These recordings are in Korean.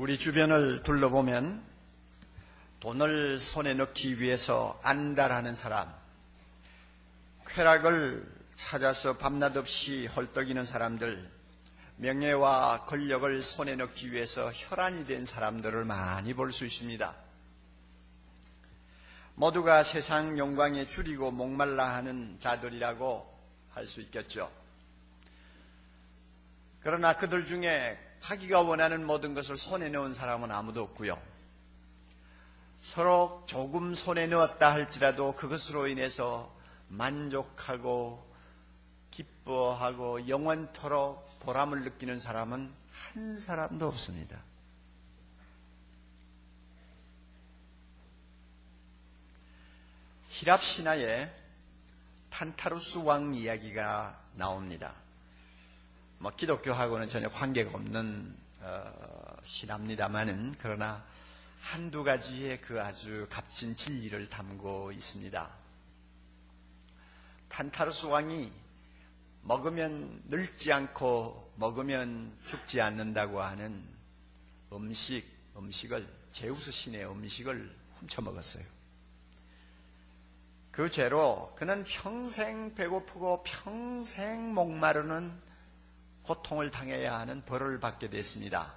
우리 주변을 둘러보면 돈을 손에 넣기 위해서 안달하는 사람, 쾌락을 찾아서 밤낮 없이 헐떡이는 사람들, 명예와 권력을 손에 넣기 위해서 혈안이 된 사람들을 많이 볼 수 있습니다. 모두가 세상 영광에 줄이고 목말라 하는 자들이라고 할 수 있겠죠. 그러나 그들 중에 자기가 원하는 모든 것을 손에 넣은 사람은 아무도 없고요. 서로 조금 손에 넣었다 할지라도 그것으로 인해서 만족하고 기뻐하고 영원토록 보람을 느끼는 사람은 한 사람도 없습니다. 히랍 신화에 탄타루스 왕 이야기가 나옵니다. 기독교하고는 전혀 관계가 없는 신화입니다만은 그러나 한두 가지의 그 아주 값진 진리를 담고 있습니다. 탄타루스 왕이 먹으면 늙지 않고 먹으면 죽지 않는다고 하는 음식을 제우스 신의 음식을 훔쳐 먹었어요. 그 죄로 그는 평생 배고프고 평생 목마르는 고통을 당해야 하는 벌을 받게 됐습니다.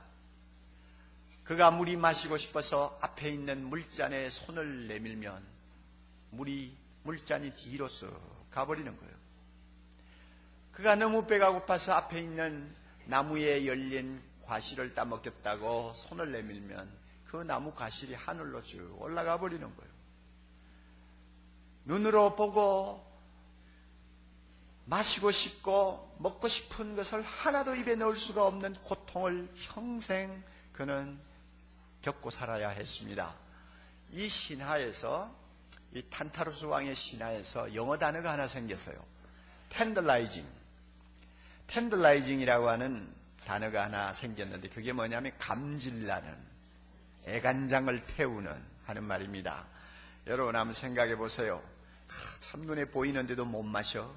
그가 물이 마시고 싶어서 앞에 있는 물잔에 손을 내밀면 물잔이 뒤로 쓱 가버리는 거예요. 그가 너무 배가 고파서 앞에 있는 나무에 열린 과실을 따먹겠다고 손을 내밀면 그 나무 과실이 하늘로 쭉 올라가 버리는 거예요. 눈으로 보고 마시고 싶고 먹고 싶은 것을 하나도 입에 넣을 수가 없는 고통을 평생 그는 겪고 살아야 했습니다. 이 신화에서, 이 탄타루스 왕의 신화에서 영어 단어가 하나 생겼어요. 텐들라이징이라고 하는 단어가 하나 생겼는데 그게 뭐냐면 감질나는, 애간장을 태우는 하는 말입니다. 여러분 한번 생각해 보세요. 참 눈에 보이는데도 못 마셔,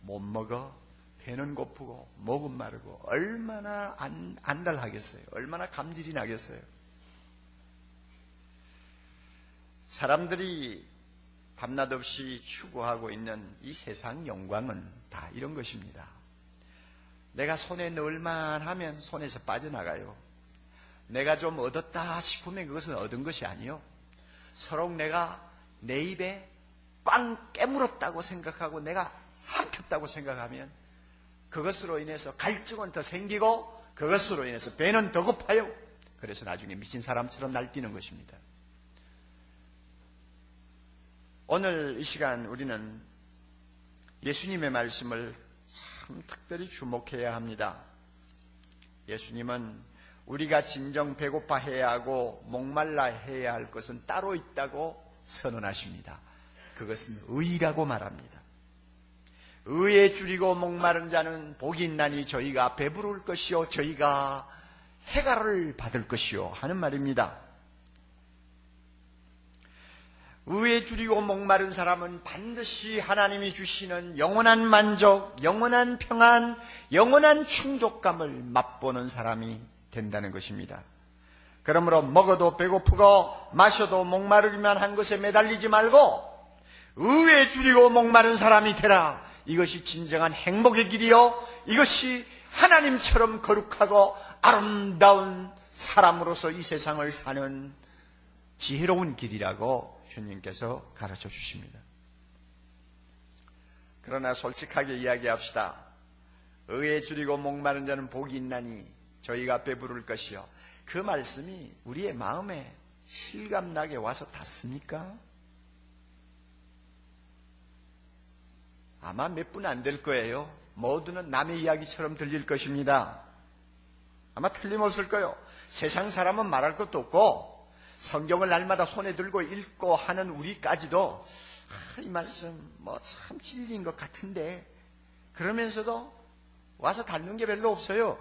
못 먹어, 배는 고프고 목은 마르고 얼마나 안달하겠어요. 얼마나 감질이 나겠어요. 사람들이 밤낮 없이 추구하고 있는 이 세상 영광은 다 이런 것입니다. 내가 손에 넣을만 하면 손에서 빠져나가요. 내가 좀 얻었다 싶으면 그것은 얻은 것이 아니요. 서로 내가 내 입에 꽝 깨물었다고 생각하고 내가 삼켰다고 생각하면 그것으로 인해서 갈증은 더 생기고 그것으로 인해서 배는 더 고파요. 그래서 나중에 미친 사람처럼 날뛰는 것입니다. 오늘 이 시간 우리는 예수님의 말씀을 참 특별히 주목해야 합니다. 예수님은 우리가 진정 배고파해야 하고 목말라 해야 할 것은 따로 있다고 선언하십니다. 그것은 의라고 말합니다. 의에 줄이고 목마른 자는 복이 있나니 저희가 배부를 것이요 저희가 해갈을 받을 것이요 하는 말입니다. 의에 줄이고 목마른 사람은 반드시 하나님이 주시는 영원한 만족, 영원한 평안, 영원한 충족감을 맛보는 사람이 된다는 것입니다. 그러므로 먹어도 배고프고 마셔도 목마르기만 한 것에 매달리지 말고 의에 줄이고 목마른 사람이 되라. 이것이 진정한 행복의 길이요, 이것이 하나님처럼 거룩하고 아름다운 사람으로서 이 세상을 사는 지혜로운 길이라고 주님께서 가르쳐 주십니다. 그러나 솔직하게 이야기합시다. 의에 줄이고 목마른 자는 복이 있나니 저희가 배부를 것이요. 그 말씀이 우리의 마음에 실감나게 와서 닿습니까? 아마 몇 분 안 될 거예요. 모두는 남의 이야기처럼 들릴 것입니다. 아마 틀림없을 거예요. 세상 사람은 말할 것도 없고 성경을 날마다 손에 들고 읽고 하는 우리까지도 이 말씀 참 진리인 것 같은데 그러면서도 와서 닿는 게 별로 없어요.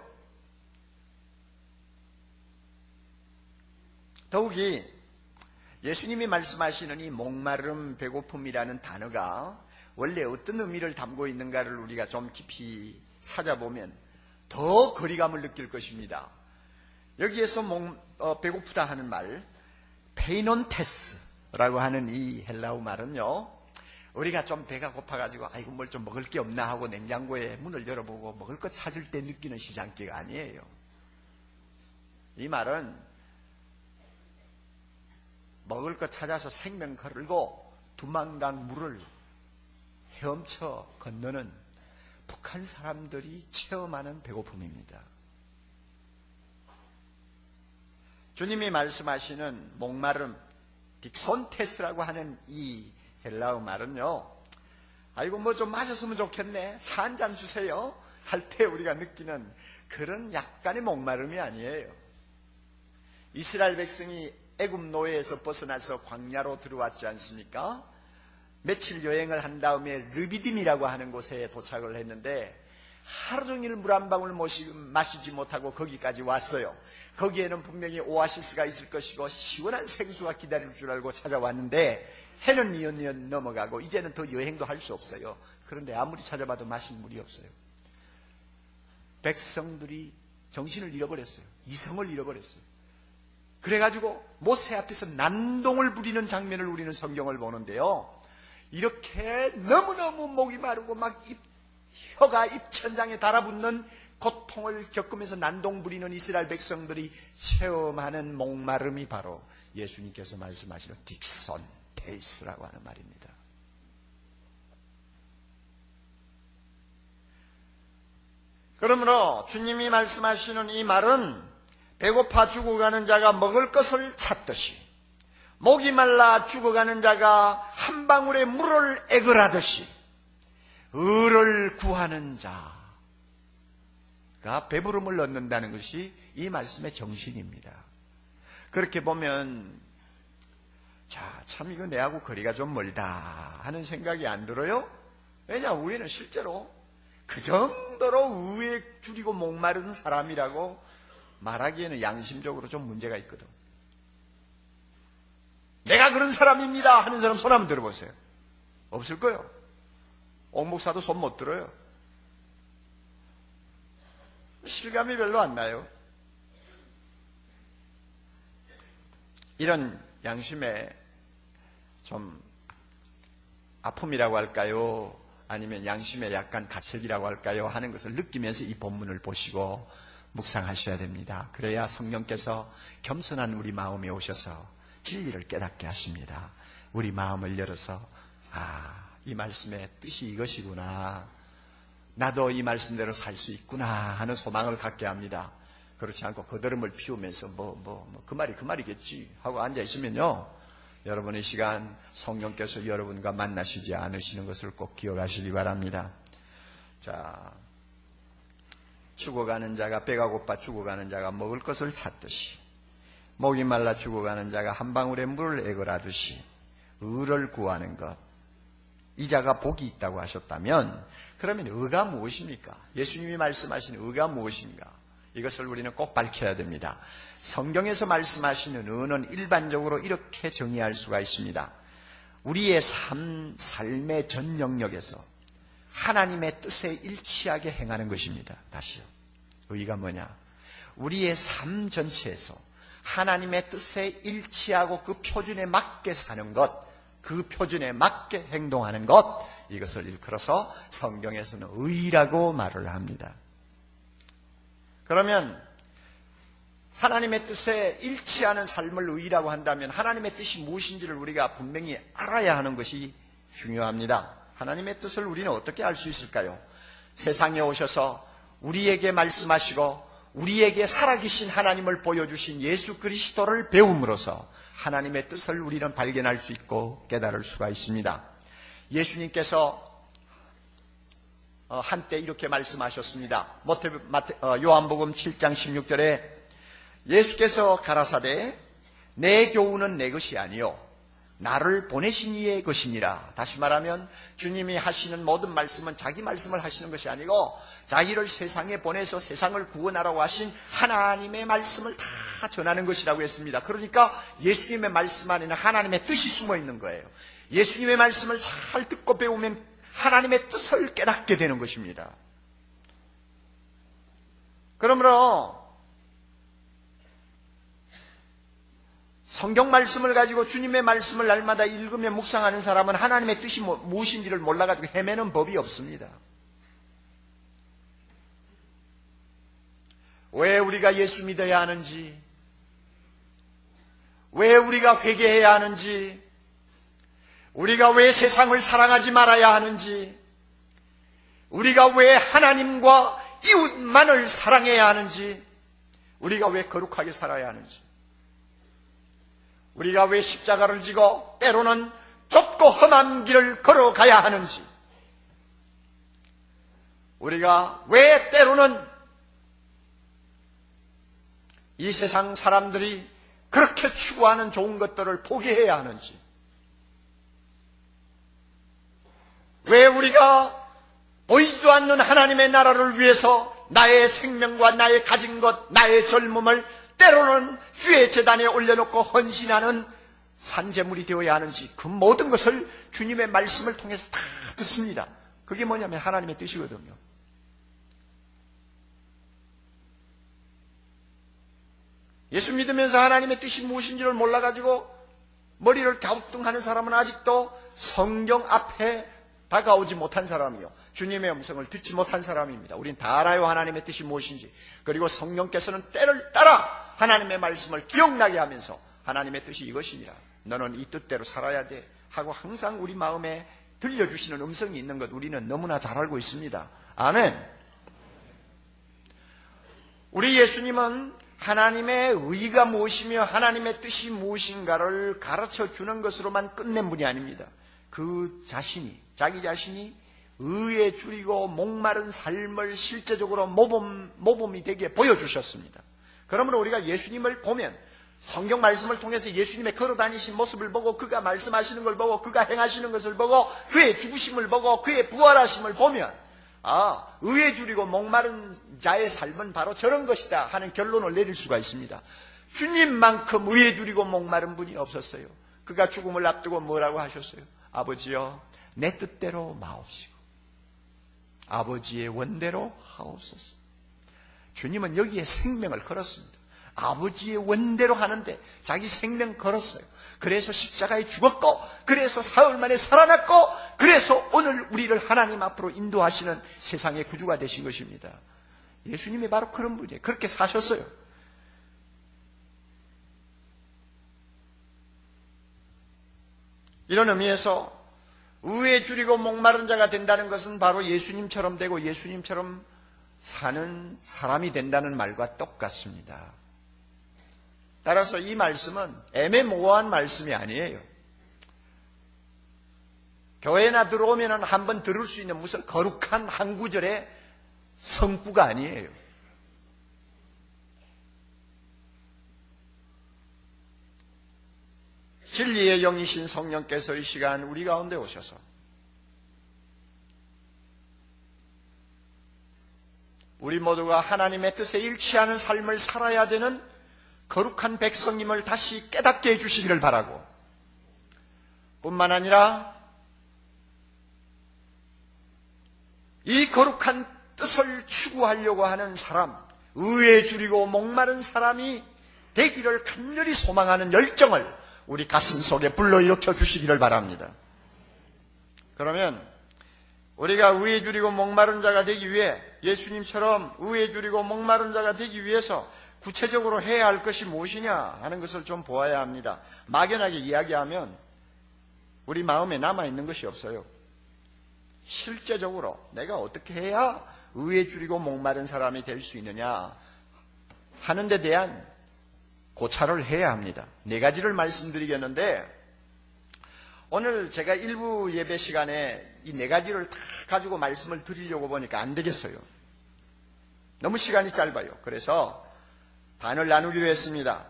더욱이 예수님이 말씀하시는 이 목마름, 배고픔이라는 단어가 원래 어떤 의미를 담고 있는가를 우리가 좀 깊이 찾아보면 더 거리감을 느낄 것입니다. 여기에서 배고프다 하는 말, 페이논테스라고 하는 이 헬라어 말은요, 우리가 좀 배가 고파가지고 아이고 뭘 좀 먹을 게 없나 하고 냉장고에 문을 열어보고 먹을 것 찾을 때 느끼는 시장기가 아니에요. 이 말은 먹을 것 찾아서 생명 걸고 두만강 물을 헤엄쳐 건너는 북한 사람들이 체험하는 배고픔입니다. 주님이 말씀하시는 목마름, 딕손테스라고 하는 이 헬라어 말은요, 아이고 뭐 좀 마셨으면 좋겠네, 차 한 잔 주세요 할 때 우리가 느끼는 그런 약간의 목마름이 아니에요. 이스라엘 백성이 애굽 노예에서 벗어나서 광야로 들어왔지 않습니까? 며칠 여행을 한 다음에 르비딤이라고 하는 곳에 도착을 했는데 하루 종일 물 한 방울 마시지 못하고 거기까지 왔어요. 거기에는 분명히 오아시스가 있을 것이고 시원한 생수가 기다릴 줄 알고 찾아왔는데 해는 니언니언 넘어가고 이제는 더 여행도 할 수 없어요. 그런데 아무리 찾아봐도 마실 물이 없어요. 백성들이 정신을 잃어버렸어요. 이성을 잃어버렸어요. 그래가지고 모세 앞에서 난동을 부리는 장면을 우리는 성경을 보는데요, 이렇게 너무너무 목이 마르고 막 혀가 입천장에 달아붙는 고통을 겪으면서 난동 부리는 이스라엘 백성들이 체험하는 목마름이 바로 예수님께서 말씀하시는 딕손테이스라고 하는 말입니다. 그러므로 주님이 말씀하시는 이 말은 배고파 죽어가는 자가 먹을 것을 찾듯이, 목이 말라 죽어가는 자가 한 방울의 물을 애걸하듯이 의를 구하는 자가 배부름을 얻는다는 것이 이 말씀의 정신입니다. 그렇게 보면 참 이거 내하고 거리가 좀 멀다 하는 생각이 안 들어요? 왜냐, 우리는 실제로 그 정도로 의에 줄이고 목마른 사람이라고 말하기에는 양심적으로 좀 문제가 있거든. 내가 그런 사람입니다 하는 사람 손 한번 들어보세요. 없을 거예요. 옥 목사도 손 못 들어요. 실감이 별로 안 나요. 이런 양심에 좀 아픔이라고 할까요? 아니면 양심에 약간 가책이라고 할까요? 하는 것을 느끼면서 이 본문을 보시고 묵상하셔야 됩니다. 그래야 성령께서 겸손한 우리 마음에 오셔서 진리를 깨닫게 하십니다. 우리 마음을 열어서 이 말씀의 뜻이 이것이구나, 나도 이 말씀대로 살 수 있구나 하는 소망을 갖게 합니다. 그렇지 않고 거드름을 피우면서 그 말이겠지 하고 앉아있으면요, 여러분의 시간 성령께서 여러분과 만나시지 않으시는 것을 꼭 기억하시기 바랍니다. 자, 죽어가는 자가, 배가 고파 죽어가는 자가 먹을 것을 찾듯이, 목이 말라 죽어가는 자가 한 방울의 물을 애걸하듯이 의를 구하는 것, 이 자가 복이 있다고 하셨다면 그러면 의가 무엇입니까? 예수님이 말씀하신 의가 무엇인가? 이것을 우리는 꼭 밝혀야 됩니다. 성경에서 말씀하시는 의는 일반적으로 이렇게 정의할 수가 있습니다. 우리의 삶의 전 영역에서 하나님의 뜻에 일치하게 행하는 것입니다. 다시요. 의가 뭐냐? 우리의 삶 전체에서 하나님의 뜻에 일치하고 그 표준에 맞게 사는 것, 그 표준에 맞게 행동하는 것, 이것을 일컬어서 성경에서는 의라고 말을 합니다. 그러면 하나님의 뜻에 일치하는 삶을 의라고 한다면 하나님의 뜻이 무엇인지를 우리가 분명히 알아야 하는 것이 중요합니다. 하나님의 뜻을 우리는 어떻게 알 수 있을까요? 세상에 오셔서 우리에게 말씀하시고 우리에게 살아계신 하나님을 보여주신 예수 그리스도를 배움으로써 하나님의 뜻을 우리는 발견할 수 있고 깨달을 수가 있습니다. 예수님께서 한때 이렇게 말씀하셨습니다. 요한복음 7장 16절에 예수께서 가라사대 내 교훈은 내 것이 아니요 나를 보내신 이의 것이니라. 다시 말하면 주님이 하시는 모든 말씀은 자기 말씀을 하시는 것이 아니고 자기를 세상에 보내서 세상을 구원하라고 하신 하나님의 말씀을 다 전하는 것이라고 했습니다. 그러니까 예수님의 말씀 안에는 하나님의 뜻이 숨어 있는 거예요. 예수님의 말씀을 잘 듣고 배우면 하나님의 뜻을 깨닫게 되는 것입니다. 그러므로 성경 말씀을 가지고 주님의 말씀을 날마다 읽으며 묵상하는 사람은 하나님의 뜻이 무엇인지를 몰라가지고 헤매는 법이 없습니다. 왜 우리가 예수 믿어야 하는지, 왜 우리가 회개해야 하는지, 우리가 왜 세상을 사랑하지 말아야 하는지, 우리가 왜 하나님과 이웃만을 사랑해야 하는지, 우리가 왜 거룩하게 살아야 하는지, 우리가 왜 십자가를 지고 때로는 좁고 험한 길을 걸어가야 하는지, 우리가 왜 때로는 이 세상 사람들이 그렇게 추구하는 좋은 것들을 포기해야 하는지, 왜 우리가 보이지도 않는 하나님의 나라를 위해서 나의 생명과 나의 가진 것, 나의 젊음을 때로는 주의 제단에 올려놓고 헌신하는 산재물이 되어야 하는지, 그 모든 것을 주님의 말씀을 통해서 다 듣습니다. 그게 뭐냐면 하나님의 뜻이거든요. 예수 믿으면서 하나님의 뜻이 무엇인지를 몰라가지고 머리를 갸우뚱하는 사람은 아직도 성경 앞에 다가오지 못한 사람이요, 주님의 음성을 듣지 못한 사람입니다. 우린 다 알아요, 하나님의 뜻이 무엇인지. 그리고 성령께서는 때를 따라 하나님의 말씀을 기억나게 하면서 하나님의 뜻이 이것이니라, 너는 이 뜻대로 살아야 돼 하고 항상 우리 마음에 들려주시는 음성이 있는 것 우리는 너무나 잘 알고 있습니다. 아멘. 우리 예수님은 하나님의 의가 무엇이며 하나님의 뜻이 무엇인가를 가르쳐주는 것으로만 끝낸 분이 아닙니다. 그 자신이, 자기 자신이 의에 줄이고 목마른 삶을 실제적으로 모범이 되게 보여주셨습니다. 그러므로 우리가 예수님을 보면 성경 말씀을 통해서 예수님의 걸어다니신 모습을 보고, 그가 말씀하시는 걸 보고, 그가 행하시는 것을 보고, 그의 죽으심을 보고, 그의 부활하심을 보면, 의에 줄이고 목마른 자의 삶은 바로 저런 것이다 하는 결론을 내릴 수가 있습니다. 주님만큼 의에 줄이고 목마른 분이 없었어요. 그가 죽음을 앞두고 뭐라고 하셨어요? 아버지여, 내 뜻대로 마옵시고 아버지의 원대로 하옵소서. 주님은 여기에 생명을 걸었습니다. 아버지의 원대로 하는데 자기 생명 걸었어요. 그래서 십자가에 죽었고, 그래서 사흘 만에 살아났고, 그래서 오늘 우리를 하나님 앞으로 인도하시는 세상의 구주가 되신 것입니다. 예수님이 바로 그런 분이에요. 그렇게 사셨어요. 이런 의미에서 의에 줄이고 목마른 자가 된다는 것은 바로 예수님처럼 되고 예수님처럼 사는 사람이 된다는 말과 똑같습니다. 따라서 이 말씀은 애매모호한 말씀이 아니에요. 교회나 들어오면 한번 들을 수 있는 무슨 거룩한 한 구절의 성구가 아니에요. 진리의 영이신 성령께서 이 시간 우리 가운데 오셔서 우리 모두가 하나님의 뜻에 일치하는 삶을 살아야 되는 거룩한 백성임을 다시 깨닫게 해주시기를 바라고, 뿐만 아니라 이 거룩한 뜻을 추구하려고 하는 사람, 의에 줄이고 목마른 사람이 되기를 간절히 소망하는 열정을 우리 가슴 속에 불러일으켜 주시기를 바랍니다. 그러면 우리가 의에 줄이고 목마른 자가 되기 위해, 예수님처럼 의에 줄이고 목마른 자가 되기 위해서 구체적으로 해야 할 것이 무엇이냐 하는 것을 좀 보아야 합니다. 막연하게 이야기하면 우리 마음에 남아있는 것이 없어요. 실제적으로 내가 어떻게 해야 의에 줄이고 목마른 사람이 될 수 있느냐 하는 데 대한 고찰을 해야 합니다. 4가지를 말씀드리겠는데, 오늘 제가 일부 예배 시간에 이 4가지를 다 가지고 말씀을 드리려고 보니까 안 되겠어요. 너무 시간이 짧아요. 그래서 반을 나누기로 했습니다.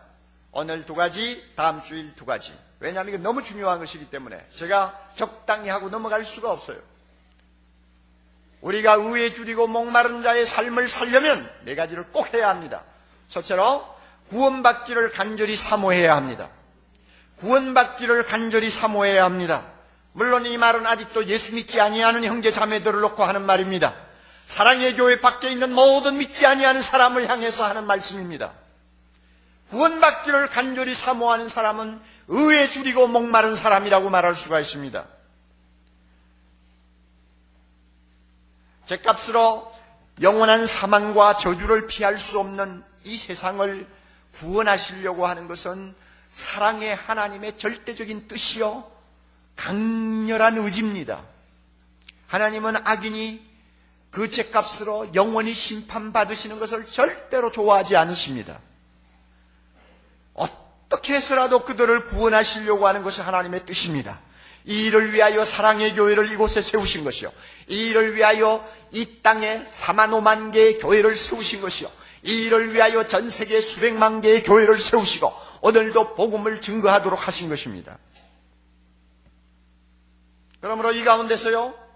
오늘 2가지, 다음 주일 2가지. 왜냐하면 이게 너무 중요한 것이기 때문에 제가 적당히 하고 넘어갈 수가 없어요. 우리가 의에 줄이고 목마른 자의 삶을 살려면 4가지를 꼭 해야 합니다. 첫째로 구원받기를 간절히 사모해야 합니다. 구원받기를 간절히 사모해야 합니다. 물론 이 말은 아직도 예수 믿지 아니하는 형제 자매들을 놓고 하는 말입니다. 사랑의 교회 밖에 있는 모든 믿지 아니하는 사람을 향해서 하는 말씀입니다. 구원받기를 간절히 사모하는 사람은 의에 줄이고 목마른 사람이라고 말할 수가 있습니다. 죗값으로 영원한 사망과 저주를 피할 수 없는 이 세상을 구원하시려고 하는 것은 사랑의 하나님의 절대적인 뜻이요 강렬한 의지입니다. 하나님은 악인이 그 죗값으로 영원히 심판받으시는 것을 절대로 좋아하지 않으십니다. 어떻게 해서라도 그들을 구원하시려고 하는 것이 하나님의 뜻입니다. 이 일을 위하여 사랑의 교회를 이곳에 세우신 것이요, 이 일을 위하여 이 땅에 4만 5만 개의 교회를 세우신 것이요, 이 일을 위하여 전 세계 수백만 개의 교회를 세우시고 오늘도 복음을 증거하도록 하신 것입니다. 그러므로 이 가운데서요,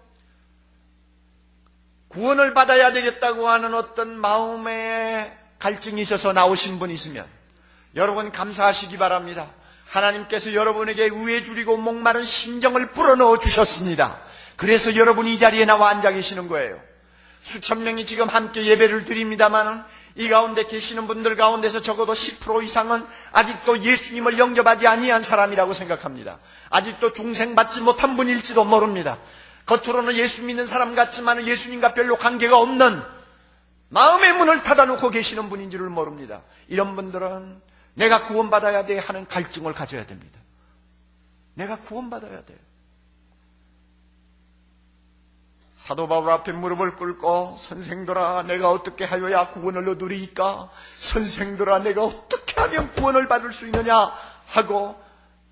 구원을 받아야 되겠다고 하는 어떤 마음의 갈증이 있어서 나오신 분이 있으면 여러분 감사하시기 바랍니다. 하나님께서 여러분에게 의에 줄이고 목마른 심정을 불어넣어 주셨습니다. 그래서 여러분이 이 자리에 나와 앉아 계시는 거예요. 수천 명이 지금 함께 예배를 드립니다만 이 가운데 계시는 분들 가운데서 적어도 10% 이상은 아직도 예수님을 영접하지 아니한 사람이라고 생각합니다. 아직도 중생받지 못한 분일지도 모릅니다. 겉으로는 예수 믿는 사람 같지만 예수님과 별로 관계가 없는 마음의 문을 닫아놓고 계시는 분인 줄을 모릅니다. 이런 분들은 내가 구원받아야 돼 하는 갈증을 가져야 됩니다. 내가 구원받아야 돼. 사도 바울 앞에 무릎을 꿇고 선생들아 내가 어떻게 하여야 구원을 얻으리이까? 선생들아 내가 어떻게 하면 구원을 받을 수 있느냐? 하고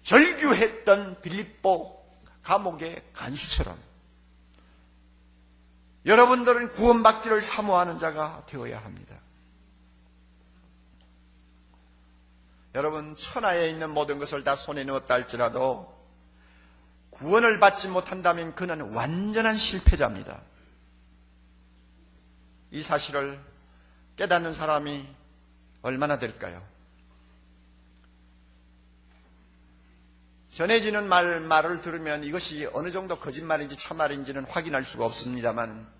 절규했던 빌립보 감옥의 간수처럼 여러분들은 구원받기를 사모하는 자가 되어야 합니다. 여러분 천하에 있는 모든 것을 다 손에 넣었다 할지라도 구원을 받지 못한다면 그는 완전한 실패자입니다. 이 사실을 깨닫는 사람이 얼마나 될까요? 전해지는 말을 들으면 이것이 어느 정도 거짓말인지 참말인지는 확인할 수가 없습니다만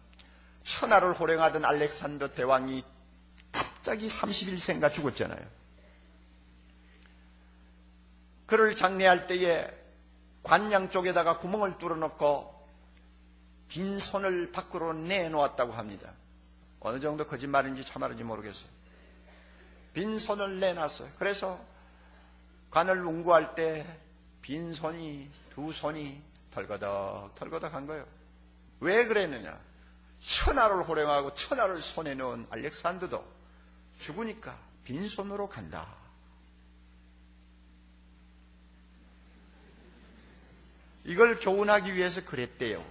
천하를 호령하던 알렉산더 대왕이 갑자기 31세인가 죽었잖아요. 그를 장례할 때에 관양 쪽에다가 구멍을 뚫어놓고 빈 손을 밖으로 내놓았다고 합니다. 어느 정도 거짓말인지 참말인지 모르겠어요. 빈 손을 내놨어요. 그래서 관을 운구할 때 빈 손이 두 손이 덜거덕 한 거예요. 왜 그랬느냐? 천하를 호령하고 천하를 손에 넣은 알렉산더도 죽으니까 빈손으로 간다. 이걸 교훈하기 위해서 그랬대요.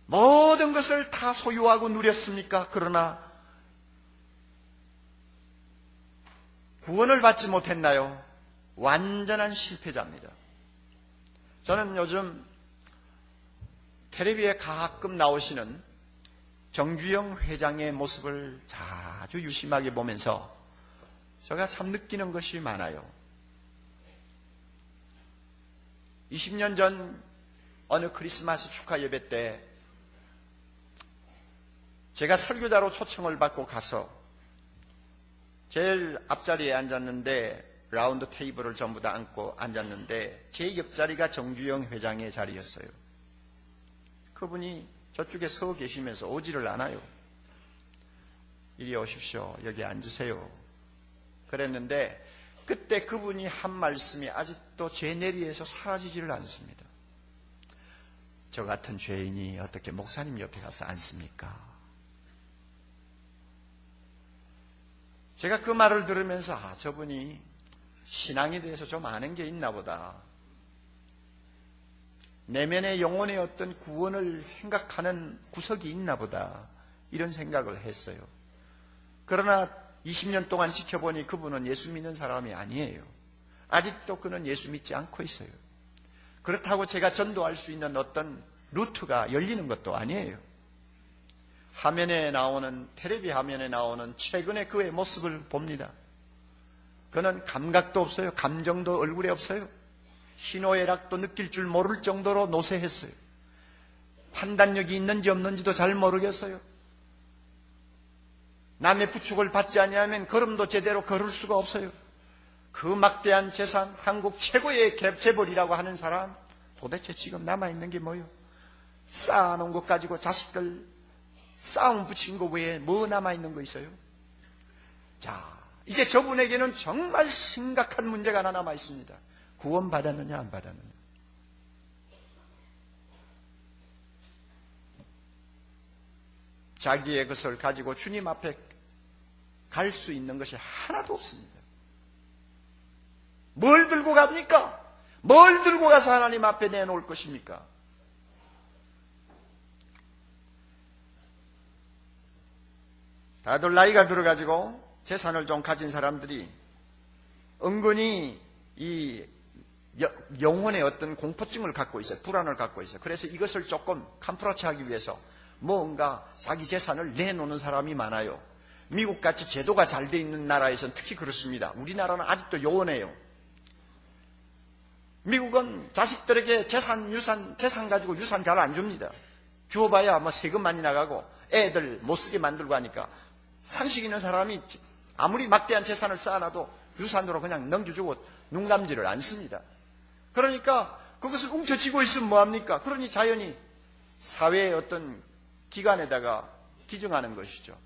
모든 것을 다 소유하고 누렸습니까? 그러나 구원을 받지 못했나요? 완전한 실패자입니다. 저는 요즘 텔레비에 가끔 나오시는 정주영 회장의 모습을 자주 유심하게 보면서 제가 참 느끼는 것이 많아요. 20년 전 어느 크리스마스 축하 예배 때 제가 설교자로 초청을 받고 가서 제일 앞자리에 앉았는데 라운드 테이블을 전부 다 앉고 앉았는데 제 옆자리가 정주영 회장의 자리였어요. 그분이 저쪽에 서 계시면서 오지를 않아요. 이리 오십시오. 여기 앉으세요. 그랬는데 그때 그분이 한 말씀이 아직도 제 뇌리에서 사라지지를 않습니다. 저 같은 죄인이 어떻게 목사님 옆에 가서 앉습니까? 제가 그 말을 들으면서 저분이 신앙에 대해서 좀 아는 게 있나 보다. 내면의 영혼의 어떤 구원을 생각하는 구석이 있나 보다. 이런 생각을 했어요. 그러나 20년 동안 지켜보니 그분은 예수 믿는 사람이 아니에요. 아직도 그는 예수 믿지 않고 있어요. 그렇다고 제가 전도할 수 있는 어떤 루트가 열리는 것도 아니에요. 화면에 나오는, 텔레비 화면에 나오는 최근의 그의 모습을 봅니다. 그는 감각도 없어요. 감정도 얼굴에 없어요. 희노애락도 느낄 줄 모를 정도로 노쇠했어요. 판단력이 있는지 없는지도 잘 모르겠어요. 남의 부축을 받지 아니하면 걸음도 제대로 걸을 수가 없어요. 그 막대한 재산, 한국 최고의 재벌이라고 하는 사람, 도대체 지금 남아있는 게 뭐예요? 쌓아놓은 것 가지고 자식들 싸움 붙인 거 외에 뭐 남아있는 거 있어요? 자, 이제 저분에게는 정말 심각한 문제가 하나 남아있습니다. 구원 받았느냐 안 받았느냐. 자기의 것을 가지고 주님 앞에 갈 수 있는 것이 하나도 없습니다. 뭘 들고 갑니까? 뭘 들고 가서 하나님 앞에 내놓을 것입니까? 다들 나이가 들어가지고 재산을 좀 가진 사람들이 은근히 이 영혼의 어떤 공포증을 갖고 있어요. 불안을 갖고 있어요. 그래서 이것을 조금 캄프라치하기 위해서 뭔가 자기 재산을 내놓는 사람이 많아요. 미국같이 제도가 잘 돼 있는 나라에서는 특히 그렇습니다. 우리나라는 아직도 요원해요. 미국은 자식들에게 재산 가지고 유산 잘 안 줍니다. 주어봐야 뭐 세금 많이 나가고 애들 못 쓰게 만들고 하니까 상식 있는 사람이 아무리 막대한 재산을 쌓아놔도 유산으로 그냥 넘겨주고 눈 감지를 안 씁니다. 그러니까 그것을 웅켜쥐고 있으면 뭐합니까? 그러니 자연히 사회의 어떤 기관에다가 기증하는 것이죠.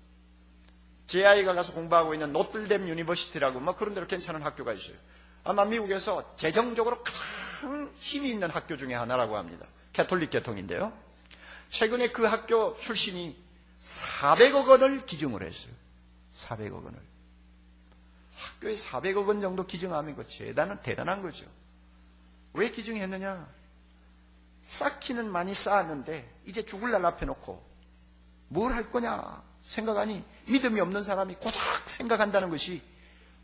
제 아이가 가서 공부하고 있는 노틀댐 유니버시티라고 뭐 그런 데로 괜찮은 학교가 있어요. 아마 미국에서 재정적으로 가장 힘이 있는 학교 중에 하나라고 합니다. 캐톨릭 계통인데요. 최근에 그 학교 출신이 400억 원을 기증을 했어요. 400억 원을. 학교에 400억 원 정도 기증하면 그 대단한 거죠. 왜 기증했느냐? 쌓기는 많이 쌓았는데 이제 죽을 날 앞에 놓고 뭘 할 거냐 생각하니 믿음이 없는 사람이 고작 생각한다는 것이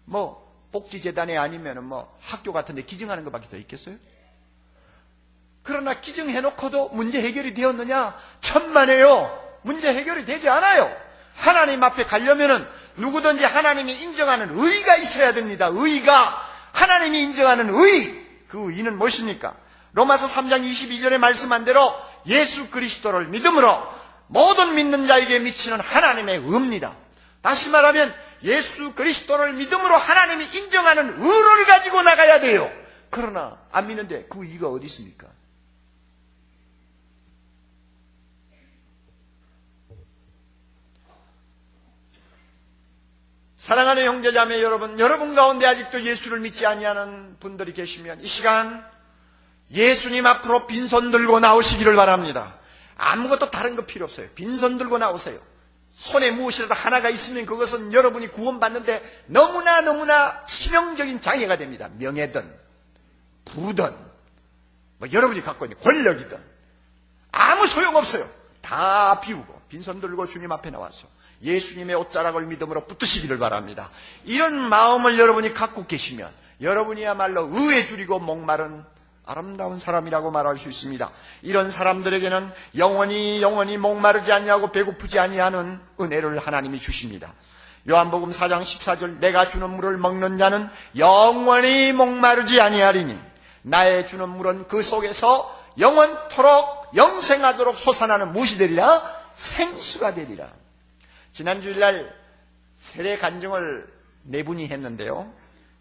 뭐 복지재단에 아니면 뭐 학교 같은 데 기증하는 것밖에 더 있겠어요? 그러나 기증해놓고도 문제 해결이 되었느냐? 천만에요. 문제 해결이 되지 않아요. 하나님 앞에 가려면은 누구든지 하나님이 인정하는 의가 있어야 됩니다. 의가. 하나님이 인정하는 의. 그 의는 무엇입니까? 로마서 3장 22절에 말씀한 대로 예수 그리스도를 믿음으로 모든 믿는 자에게 미치는 하나님의 의입니다. 다시 말하면 예수 그리스도를 믿음으로 하나님이 인정하는 의를 가지고 나가야 돼요. 그러나 안 믿는데 그 의가 어디 있습니까? 사랑하는 형제자매 여러분 가운데 아직도 예수를 믿지 아니하는 분들이 계시면 이 시간 예수님 앞으로 빈손 들고 나오시기를 바랍니다. 아무것도 다른 거 필요 없어요. 빈손 들고 나오세요. 손에 무엇이라도 하나가 있으면 그것은 여러분이 구원받는데 너무나 치명적인 장애가 됩니다. 명예든 부든 뭐 여러분이 갖고 있는 권력이든 아무 소용없어요. 다 비우고 빈손 들고 주님 앞에 나와서 예수님의 옷자락을 믿음으로 붙드시기를 바랍니다. 이런 마음을 여러분이 갖고 계시면 여러분이야말로 의에 줄이고 목마른 아름다운 사람이라고 말할 수 있습니다. 이런 사람들에게는 영원히 목마르지 아니하고 배고프지 아니하는 은혜를 하나님이 주십니다. 요한복음 4장 14절 내가 주는 물을 먹는 자는 영원히 목마르지 아니하리니 나의 주는 물은 그 속에서 영원토록 영생하도록 솟아나는 무엇이 되리라? 생수가 되리라. 지난 주일날 세례 간증을 네 분이 했는데요.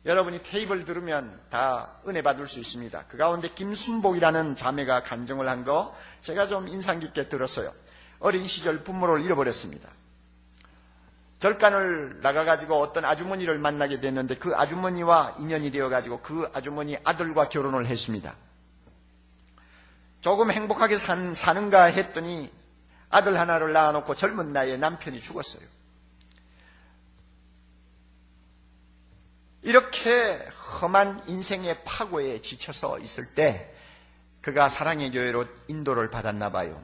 여러분이 테이블 들으면 다 은혜 받을 수 있습니다. 그 가운데 김순복이라는 자매가 간증을 한 거 제가 좀 인상 깊게 들었어요. 어린 시절 부모를 잃어버렸습니다. 절간을 나가가지고 어떤 아주머니를 만나게 됐는데 그 아주머니와 인연이 되어가지고 그 아주머니 아들과 결혼을 했습니다. 조금 행복하게 사는가 했더니 아들 하나를 낳아놓고 젊은 나이에 남편이 죽었어요. 이렇게 험한 인생의 파고에 지쳐서 있을 때 그가 사랑의 교회로 인도를 받았나 봐요.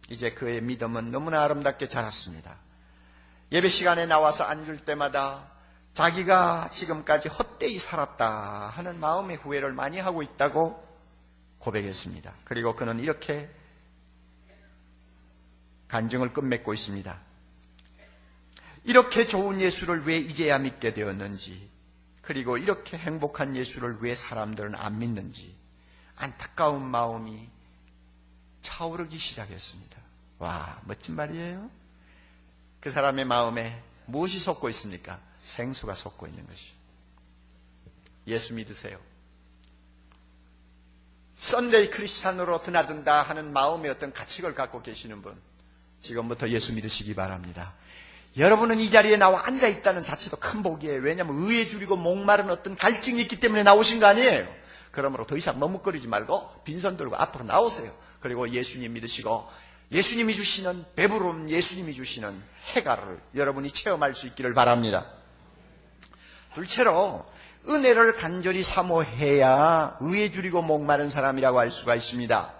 이제 그의 믿음은 너무나 아름답게 자랐습니다. 예배 시간에 나와서 앉을 때마다 자기가 지금까지 헛되이 살았다 하는 마음의 후회를 많이 하고 있다고 고백했습니다. 그리고 그는 이렇게 간증을 끝맺고 있습니다. 이렇게 좋은 예수를 왜 이제야 믿게 되었는지, 그리고 이렇게 행복한 예수를 왜 사람들은 안 믿는지 안타까운 마음이 차오르기 시작했습니다. 와, 멋진 말이에요. 그 사람의 마음에 무엇이 솟고 있습니까? 생수가 솟고 있는 것이죠. 예수 믿으세요. 썬데이 크리스찬으로 드나든다 하는 마음의 어떤 가책을 갖고 계시는 분, 지금부터 예수 믿으시기 바랍니다. 여러분은 이 자리에 나와 앉아있다는 자체도 큰 복이에요. 왜냐하면 의에 줄이고 목마른 어떤 갈증이 있기 때문에 나오신 거 아니에요. 그러므로 더 이상 머뭇거리지 말고 빈손 들고 앞으로 나오세요. 그리고 예수님 믿으시고 예수님이 주시는 배부름, 예수님이 주시는 해가를 여러분이 체험할 수 있기를 바랍니다. 둘째로 은혜를 간절히 사모해야 의에 줄이고 목마른 사람이라고 할 수가 있습니다.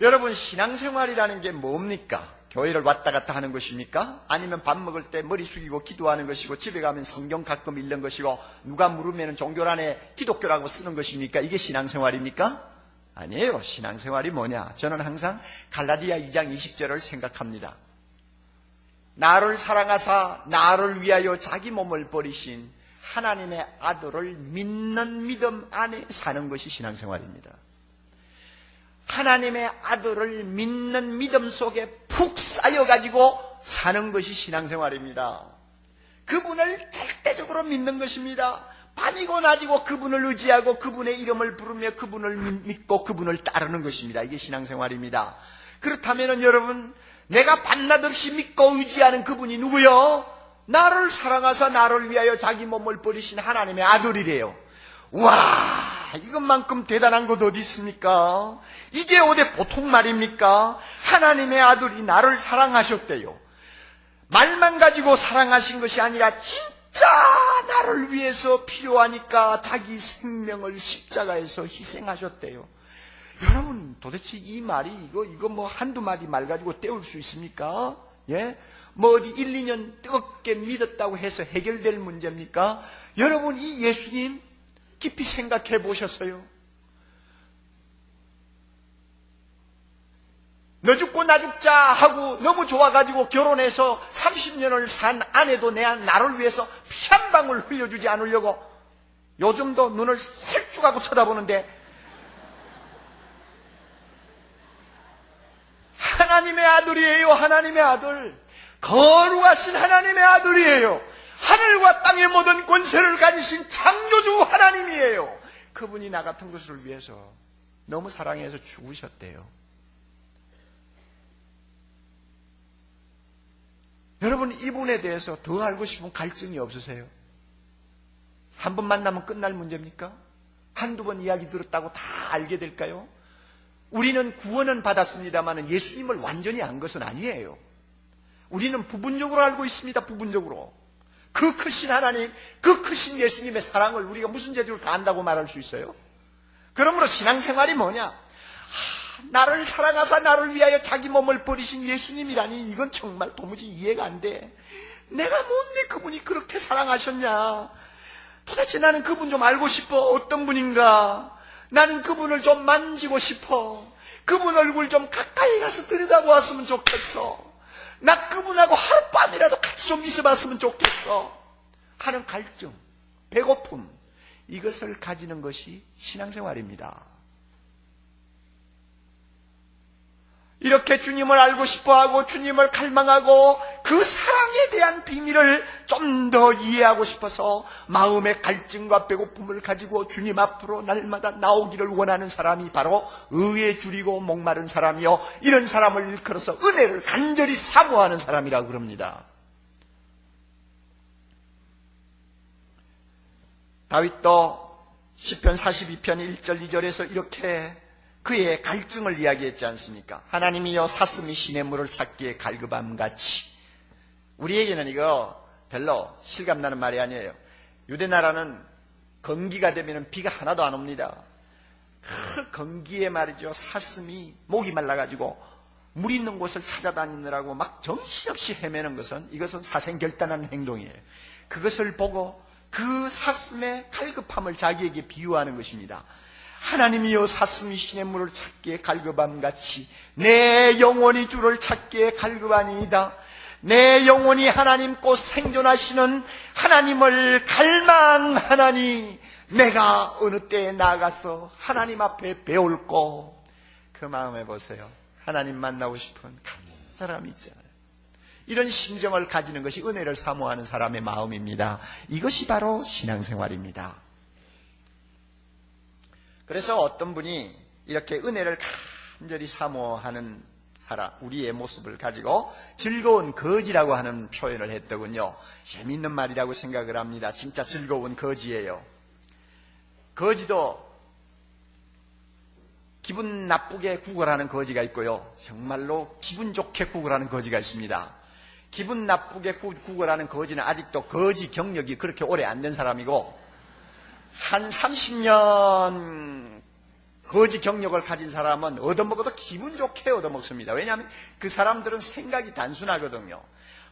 여러분, 신앙생활이라는 게 뭡니까? 교회를 왔다 갔다 하는 것입니까? 아니면 밥 먹을 때 머리 숙이고 기도하는 것이고 집에 가면 성경 가끔 읽는 것이고 누가 물으면 종교란에 기독교라고 쓰는 것입니까? 이게 신앙생활입니까? 아니에요. 신앙생활이 뭐냐? 저는 항상 갈라디아 2장 20절을 생각합니다. 나를 사랑하사 나를 위하여 자기 몸을 버리신 하나님의 아들을 믿는 믿음 안에 사는 것이 신앙생활입니다. 하나님의 아들을 믿는 믿음 속에 푹 쌓여가지고 사는 것이 신앙생활입니다. 그분을 절대적으로 믿는 것입니다. 밤이고 낮이고 그분을 의지하고 그분의 이름을 부르며 그분을 믿고 그분을 따르는 것입니다. 이게 신앙생활입니다. 그렇다면 여러분, 내가 밤낮 없이 믿고 의지하는 그분이 누구요? 나를 사랑하사 나를 위하여 자기 몸을 버리신 하나님의 아들이래요. 와, 이것만큼 대단한 것 어디 있습니까? 이게 어디 보통 말입니까? 하나님의 아들이 나를 사랑하셨대요. 말만 가지고 사랑하신 것이 아니라 진짜 나를 위해서 필요하니까 자기 생명을 십자가에서 희생하셨대요. 여러분, 도대체 이 말이 이거 뭐 한두 마디 말 가지고 때울 수 있습니까? 예? 뭐 어디 1, 2년 뜨겁게 믿었다고 해서 해결될 문제입니까? 여러분, 이 예수님 깊이 생각해 보셨어요? 너 죽고 나 죽자 하고 너무 좋아가지고 결혼해서 30년을 산 아내도 나를 위해서 피 한 방울 흘려주지 않으려고 요즘도 눈을 살쭉하고 쳐다보는데 하나님의 아들이에요. 하나님의 아들. 거룩하신 하나님의 아들이에요. 하늘과 땅의 모든 권세를 가지신 창조주 하나님이에요. 그분이 나 같은 것을 위해서 너무 사랑해서 죽으셨대요. 여러분, 이분에 대해서 더 알고 싶은 갈증이 없으세요? 한 번 만나면 끝날 문제입니까? 한두 번 이야기 들었다고 다 알게 될까요? 우리는 구원은 받았습니다만 예수님을 완전히 안 것은 아니에요. 우리는 부분적으로 알고 있습니다. 부분적으로. 그 크신 하나님, 그 크신 예수님의 사랑을 우리가 무슨 재주로 다 안다고 말할 수 있어요? 그러므로 신앙생활이 뭐냐? 나를 사랑하사 나를 위하여 자기 몸을 버리신 예수님이라니 이건 정말 도무지 이해가 안 돼. 내가 뭔데 그분이 그렇게 사랑하셨냐? 도대체 나는 그분 좀 알고 싶어. 어떤 분인가? 나는 그분을 좀 만지고 싶어. 그분 얼굴 좀 가까이 가서 들여다보았으면 좋겠어. 나 그분하고 하룻밤이라도 같이 좀 있어봤으면 좋겠어 하는 갈증, 배고픔, 이것을 가지는 것이 신앙생활입니다. 이렇게 주님을 알고 싶어하고 주님을 갈망하고 그 사랑에 대한 비밀을 좀 더 이해하고 싶어서 마음의 갈증과 배고픔을 가지고 주님 앞으로 날마다 나오기를 원하는 사람이 바로 의에 줄이고 목마른 사람이요, 이런 사람을 일컬어서 은혜를 간절히 사모하는 사람이라고 그럽니다. 다윗도 시편 42편 1절 2절에서 이렇게 그의 갈증을 이야기했지 않습니까? 하나님이여 사슴이 시냇물을 찾기에 갈급함같이. 우리에게는 이거 별로 실감나는 말이 아니에요. 유대나라는 건기가 되면 비가 하나도 안 옵니다. 그 건기에 말이죠, 사슴이 목이 말라가지고 물 있는 곳을 찾아다니느라고 막 정신없이 헤매는 것은, 이것은 사생결단한 행동이에요. 그것을 보고 그 사슴의 갈급함을 자기에게 비유하는 것입니다. 하나님이여 사슴이 시냇물을 찾기에 갈급함같이 내 영혼이 주를 찾기에 갈급하니이다. 내 영혼이 하나님 곧 생존하시는 하나님을 갈망하나니 내가 어느 때에 나가서 하나님 앞에 배울꼬. 그 마음에 보세요. 하나님 만나고 싶은 간절함이 있잖아요. 이런 심정을 가지는 것이 은혜를 사모하는 사람의 마음입니다. 이것이 바로 신앙생활입니다. 그래서 어떤 분이 이렇게 은혜를 간절히 사모하는 사람, 우리의 모습을 가지고 즐거운 거지라고 하는 표현을 했더군요. 재미있는 말이라고 생각을 합니다. 진짜 즐거운 거지예요. 거지도 기분 나쁘게 구걸하는 거지가 있고요. 정말로 기분 좋게 구걸하는 거지가 있습니다. 기분 나쁘게 구걸하는 거지는 아직도 거지 경력이 그렇게 오래 안 된 사람이고, 한 30년 거지 경력을 가진 사람은 얻어먹어도 기분 좋게 얻어먹습니다. 왜냐하면 그 사람들은 생각이 단순하거든요.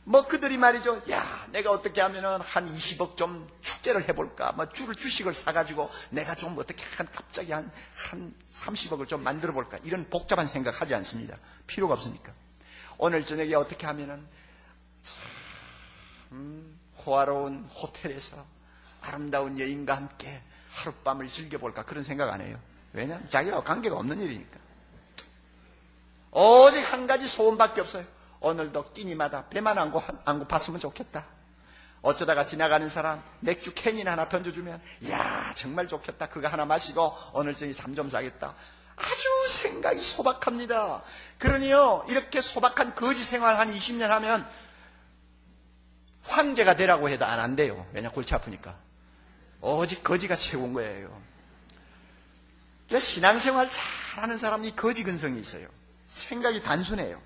뭐 그들이 말이죠. 야, 내가 어떻게 하면은 한 20억 좀 축제를 해볼까? 뭐 주식을 사가지고 내가 좀 어떻게 갑자기 한 30억을 좀 만들어볼까? 이런 복잡한 생각 하지 않습니다. 필요가 없으니까. 오늘 저녁에 어떻게 하면은 참 호화로운 호텔에서 아름다운 여인과 함께 하룻밤을 즐겨볼까? 그런 생각 안 해요. 왜냐하면 자기와 관계가 없는 일이니까. 오직 한 가지 소원밖에 없어요. 오늘도 끼니마다 배만 안 고팠으면 좋겠다. 어쩌다가 지나가는 사람 맥주 캔이나 하나 던져주면 이야 정말 좋겠다. 그거 하나 마시고 오늘 저녁에 잠 좀 자겠다. 아주 생각이 소박합니다. 그러니요 이렇게 소박한 거지 생활 한 20년 하면 황제가 되라고 해도 안 돼요. 왜냐 골치 아프니까. 오직 거지가 최고인 거예요. 그래서 신앙생활 잘하는 사람이 거지 근성이 있어요. 생각이 단순해요.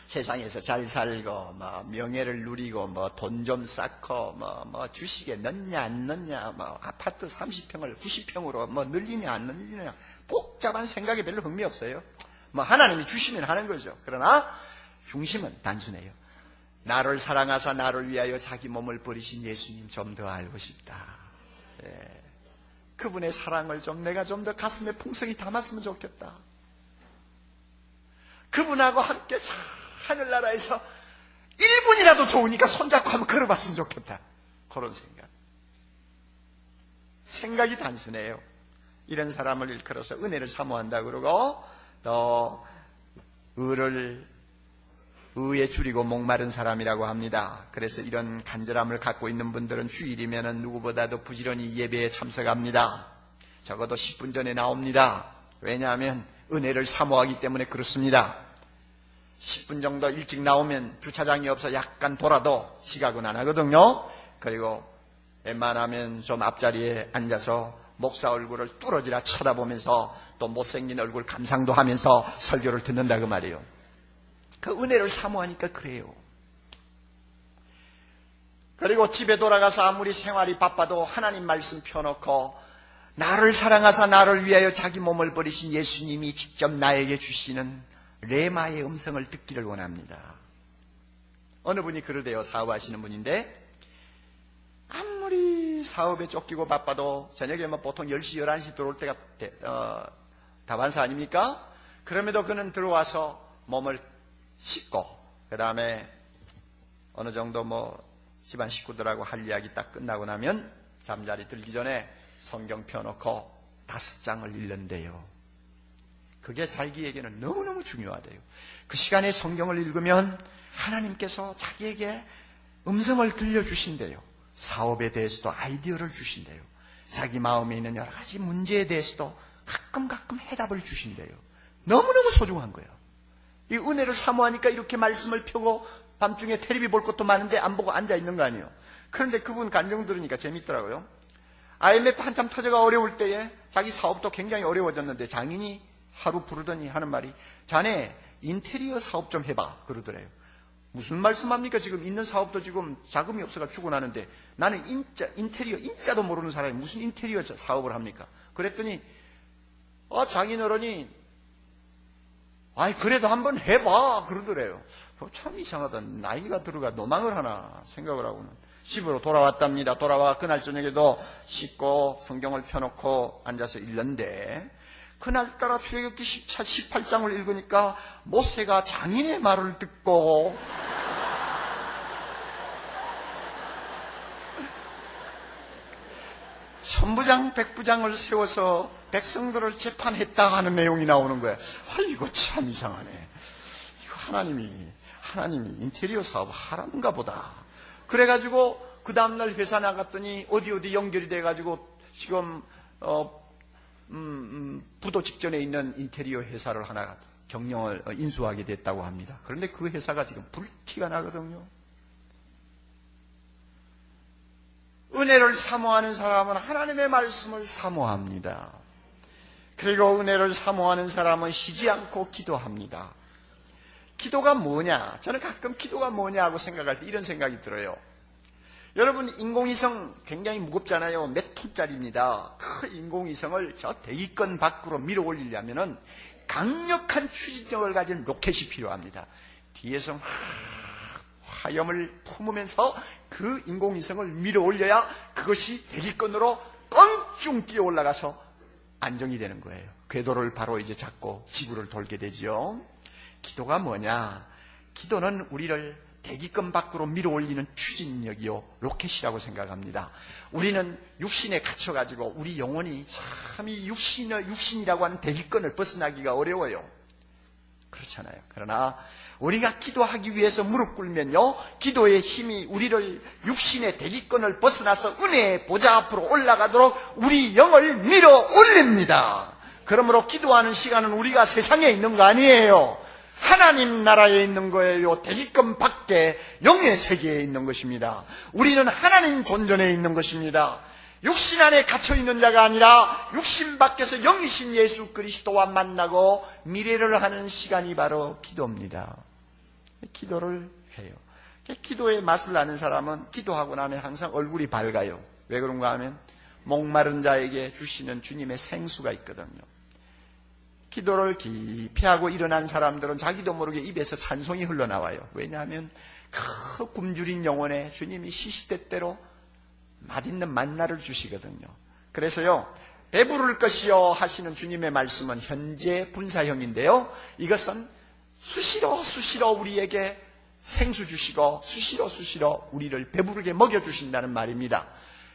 세상에서 잘 살고 뭐 명예를 누리고 뭐 돈 좀 쌓고 뭐 주식에 넣냐 안 넣냐 뭐 아파트 30평을 90평으로 뭐 늘리냐 안 늘리냐 복잡한 생각에 별로 흥미 없어요. 뭐 하나님이 주시면 하는 거죠. 그러나 중심은 단순해요. 나를 사랑하사 나를 위하여 자기 몸을 버리신 예수님 좀 더 알고 싶다. 예. 그분의 사랑을 좀 내가 좀 더 가슴에 풍성히 담았으면 좋겠다. 그분하고 함께 잘 하늘나라에서 1분이라도 좋으니까 손잡고 한번 걸어봤으면 좋겠다. 그런 생각. 생각이 단순해요. 이런 사람을 일컬어서 은혜를 사모한다 그러고 또 의에 줄이고 목마른 사람이라고 합니다. 그래서 이런 간절함을 갖고 있는 분들은 주일이면 누구보다도 부지런히 예배에 참석합니다. 적어도 10분 전에 나옵니다. 왜냐하면 은혜를 사모하기 때문에 그렇습니다. 10분 정도 일찍 나오면 주차장이 없어 약간 돌아도 지각은 안 하거든요. 그리고 웬만하면 좀 앞자리에 앉아서 목사 얼굴을 뚫어지라 쳐다보면서 또 못생긴 얼굴 감상도 하면서 설교를 듣는다 그 말이에요. 그 은혜를 사모하니까 그래요. 그리고 집에 돌아가서 아무리 생활이 바빠도 하나님 말씀 펴놓고 나를 사랑하사 나를 위하여 자기 몸을 버리신 예수님이 직접 나에게 주시는 레마의 음성을 듣기를 원합니다. 어느 분이 그러대요. 사업하시는 분인데 아무리 사업에 쫓기고 바빠도 저녁에 뭐 보통 10시 11시 들어올 때가 다반사 아닙니까? 그럼에도 그는 들어와서 몸을 씻고 그 다음에 어느 정도 뭐 집안 식구들하고 할 이야기 딱 끝나고 나면 잠자리 들기 전에 성경 펴놓고 5장을 읽는데요. 그게 자기에게는 너무너무 중요하대요. 그 시간에 성경을 읽으면 하나님께서 자기에게 음성을 들려주신대요. 사업에 대해서도 아이디어를 주신대요. 자기 마음에 있는 여러 가지 문제에 대해서도 가끔 해답을 주신대요. 너무너무 소중한 거예요. 이 은혜를 사모하니까 이렇게 말씀을 펴고 밤중에 텔레비 볼 것도 많은데 안 보고 앉아 있는 거 아니에요. 그런데 그분 간증 들으니까 재밌더라고요. IMF 한참 터져가 어려울 때에 자기 사업도 굉장히 어려워졌는데 장인이 하루 부르더니 하는 말이 자네 인테리어 사업 좀 해봐 그러더래요. 무슨 말씀합니까? 지금 있는 사업도 지금 자금이 없어가 죽어나는데 나는 인테리어 인자도 모르는 사람이 무슨 인테리어 사업을 합니까? 그랬더니 장인어른이 아이 그래도 한번 해봐 그러더래요. 참 이상하다. 나이가 들어가 노망을 하나 생각을 하고는 집으로 돌아왔답니다. 돌아와 그날 저녁에도 씻고 성경을 펴놓고 앉아서 읽는데 그날따라 출애굽기 18장을 읽으니까 모세가 장인의 말을 듣고 천부장 백부장을 세워서 백성들을 재판했다 하는 내용이 나오는 거야. 이거 참 이상하네. 이거 하나님이 하나님이 인테리어 사업 하란가 보다. 그래가지고 그 다음날 회사 나갔더니 어디 연결이 돼가지고 지금 부도 직전에 있는 인테리어 회사를 하나 경영을 인수하게 됐다고 합니다. 그런데 그 회사가 지금 불티가 나거든요. 은혜를 사모하는 사람은 하나님의 말씀을 사모합니다. 그리고 은혜를 사모하는 사람은 쉬지 않고 기도합니다. 기도가 뭐냐? 저는 가끔 기도가 뭐냐 하고 생각할 때 이런 생각이 들어요. 여러분, 인공위성 굉장히 무겁잖아요. 몇 톤짜리입니다. 그 인공위성을 저 대기권 밖으로 밀어 올리려면은 강력한 추진력을 가진 로켓이 필요합니다. 뒤에서 화염을 품으면서 그 인공위성을 밀어 올려야 그것이 대기권으로 껑충 뛰어 올라가서 안정이 되는 거예요. 궤도를 바로 이제 잡고 지구를 돌게 되지요. 기도가 뭐냐? 기도는 우리를 대기권 밖으로 밀어 올리는 추진력이요, 로켓이라고 생각합니다. 우리는 육신에 갇혀가지고 우리 영혼이 참 이 육신이라고 하는 대기권을 벗어나기가 어려워요. 그렇잖아요. 그러나 우리가 기도하기 위해서 무릎 꿇으면요, 기도의 힘이 우리를 육신의 대기권을 벗어나서 은혜의 보좌 앞으로 올라가도록 우리 영을 밀어 올립니다. 그러므로 기도하는 시간은 우리가 세상에 있는 거 아니에요. 하나님 나라에 있는 거예요. 대기권 밖에 영의 세계에 있는 것입니다. 우리는 하나님 존전에 있는 것입니다. 육신 안에 갇혀있는 자가 아니라 육신 밖에서 영이신 예수 그리스도와 만나고 미래를 하는 시간이 바로 기도입니다. 기도를 해요. 기도의 맛을 아는 사람은 기도하고 나면 항상 얼굴이 밝아요. 왜 그런가 하면 목마른 자에게 주시는 주님의 생수가 있거든요. 기도를 깊이 하고 일어난 사람들은 자기도 모르게 입에서 찬송이 흘러나와요. 왜냐하면 그 굶주린 영혼에 주님이 시시때때로 맛있는 만나를 주시거든요. 그래서요, 배부를 것이요 하시는 주님의 말씀은 현재 분사형인데요, 이것은 수시로 우리에게 생수 주시고 수시로 우리를 배부르게 먹여주신다는 말입니다.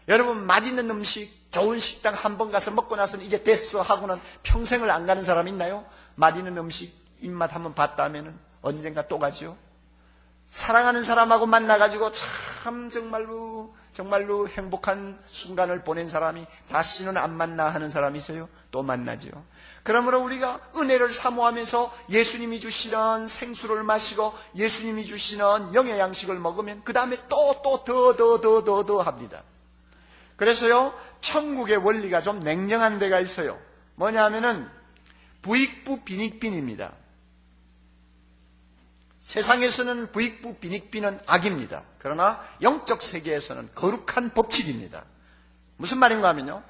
여러분, 맛있는 음식, 좋은 식당 한 번 가서 먹고 나서는 이제 됐어 하고는 평생을 안 가는 사람 있나요? 맛있는 음식 입맛 한번 봤다 하면은 언젠가 또 가죠. 사랑하는 사람하고 만나가지고 참 정말로 행복한 순간을 보낸 사람이 다시는 안 만나 하는 사람이 있어요? 또 만나죠. 그러므로 우리가 은혜를 사모하면서 예수님이 주시는 생수를 마시고 예수님이 주시는 영의 양식을 먹으면 그 다음에 또 더 합니다. 그래서요, 천국의 원리가 좀 냉정한 데가 있어요. 뭐냐 하면은 부익부 빈익빈입니다. 세상에서는 부익부 빈익빈은 악입니다. 그러나 영적 세계에서는 거룩한 법칙입니다. 무슨 말인가 하면요,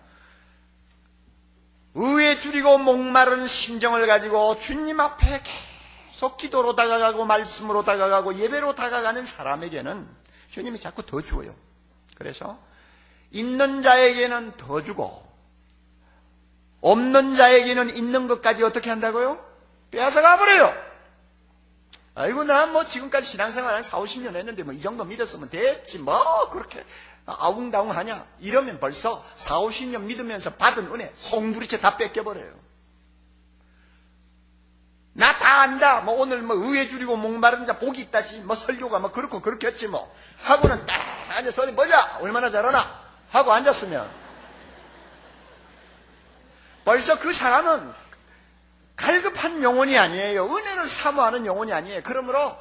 의에 줄이고 목마른 심정을 가지고 주님 앞에 계속 기도로 다가가고 말씀으로 다가가고 예배로 다가가는 사람에게는 주님이 자꾸 더 주어요. 그래서 있는 자에게는 더 주고 없는 자에게는 있는 것까지 어떻게 한다고요? 빼앗아 가버려요. 아이고, 나 지금까지 신앙생활 한 40-50년 했는데 이 정도 믿었으면 됐지 그렇게 아웅다웅 하냐? 이러면 벌써 40-50년 믿으면서 받은 은혜 송두리째 다 뺏겨버려요. 나 다 안다. 오늘 의에 줄이고 목마른 자 복이 있다지. 설교가 그렇고 그렇겠지 하고는 딱 앉아서 어디 보자. 얼마나 잘하나 하고 앉았으면 벌써 그 사람은 갈급한 영혼이 아니에요. 은혜를 사모하는 영혼이 아니에요. 그러므로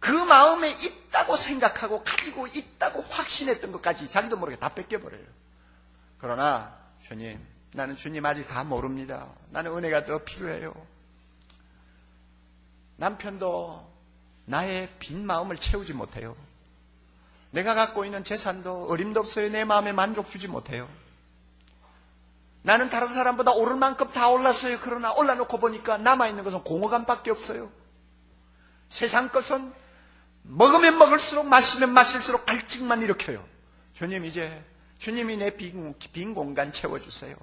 그 마음에 있다고 생각하고 가지고 있다고 확신했던 것까지 자기도 모르게 다 뺏겨버려요. 그러나 주님, 나는 주님 아직 다 모릅니다. 나는 은혜가 더 필요해요. 남편도 나의 빈 마음을 채우지 못해요. 내가 갖고 있는 재산도 어림도 없어요. 내 마음에 만족 주지 못해요. 나는 다른 사람보다 오를 만큼 다 올랐어요. 그러나 올라놓고 보니까 남아있는 것은 공허감밖에 없어요. 세상 것은 먹으면 먹을수록 마시면 마실수록 갈증만 일으켜요. 주님, 이제 주님이 내 빈 공간 채워주세요.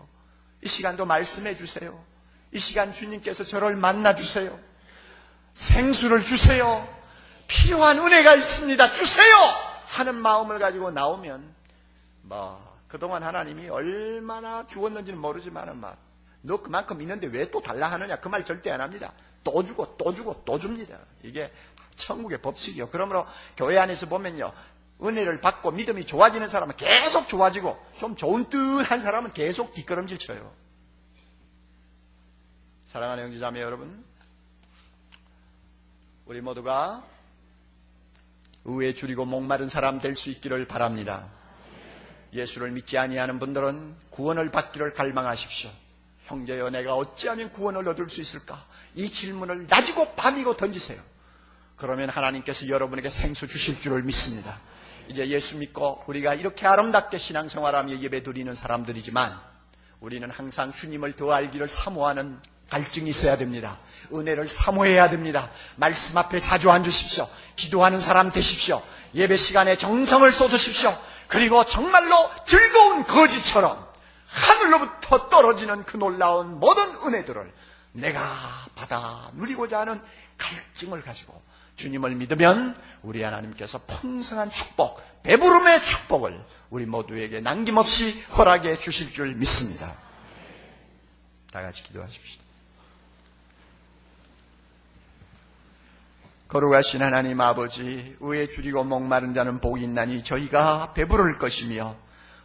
이 시간도 말씀해 주세요. 이 시간 주님께서 저를 만나주세요. 생수를 주세요. 필요한 은혜가 있습니다. 주세요! 하는 마음을 가지고 나오면 그동안 하나님이 얼마나 주었는지는 모르지만 너 그만큼 있는데 왜 또 달라 하느냐 그 말 절대 안 합니다. 또 주고 또 주고 또 줍니다. 이게 천국의 법칙이요. 그러므로 교회 안에서 보면요, 은혜를 받고 믿음이 좋아지는 사람은 계속 좋아지고 좀 좋은 듯한 사람은 계속 뒷걸음질 쳐요. 사랑하는 형제자매 여러분, 우리 모두가 의에 줄이고 목마른 사람 될 수 있기를 바랍니다. 예수를 믿지 아니하는 분들은 구원을 받기를 갈망하십시오. 형제여, 내가 어찌하면 구원을 얻을 수 있을까? 이 질문을 낮이고 밤이고 던지세요. 그러면 하나님께서 여러분에게 생수 주실 줄을 믿습니다. 이제 예수 믿고 우리가 이렇게 아름답게 신앙생활하며 예배 드리는 사람들이지만 우리는 항상 주님을 더 알기를 사모하는 갈증이 있어야 됩니다. 은혜를 사모해야 됩니다. 말씀 앞에 자주 앉으십시오. 기도하는 사람 되십시오. 예배 시간에 정성을 쏟으십시오. 그리고 정말로 즐거운 거지처럼 하늘로부터 떨어지는 그 놀라운 모든 은혜들을 내가 받아 누리고자 하는 갈증을 가지고 주님을 믿으면 우리 하나님께서 풍성한 축복, 배부름의 축복을 우리 모두에게 남김없이 허락해 주실 줄 믿습니다. 다 같이 기도하십시다. 거룩하신 하나님 아버지, 의에 줄이고 목마른 자는 복이 있나니 저희가 배부를 것이며,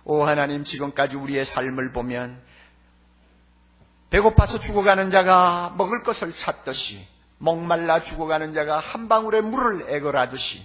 오 하나님, 지금까지 우리의 삶을 보면 배고파서 죽어가는 자가 먹을 것을 찾듯이, 목말라 죽어가는 자가 한 방울의 물을 애걸하듯이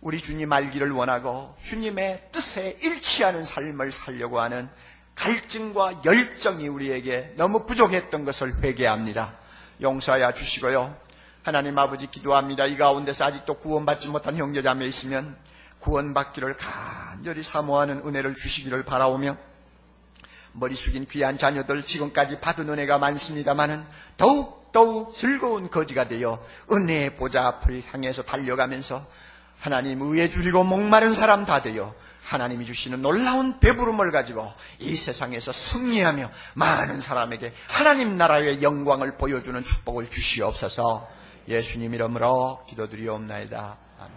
우리 주님 알기를 원하고 주님의 뜻에 일치하는 삶을 살려고 하는 갈증과 열정이 우리에게 너무 부족했던 것을 회개합니다. 용서하여 주시고요. 하나님 아버지, 기도합니다. 이 가운데서 아직도 구원받지 못한 형제자매 있으면 구원받기를 간절히 사모하는 은혜를 주시기를 바라오며, 머리 숙인 귀한 자녀들 지금까지 받은 은혜가 많습니다마는 더욱 즐거운 거지가 되어 은혜의 보좌 앞을 향해서 달려가면서 하나님 의에 줄이고 목마른 사람 다 되어 하나님이 주시는 놀라운 배부름을 가지고 이 세상에서 승리하며 많은 사람에게 하나님 나라의 영광을 보여주는 축복을 주시옵소서. 예수님 이름으로 기도드리옵나이다. 아멘.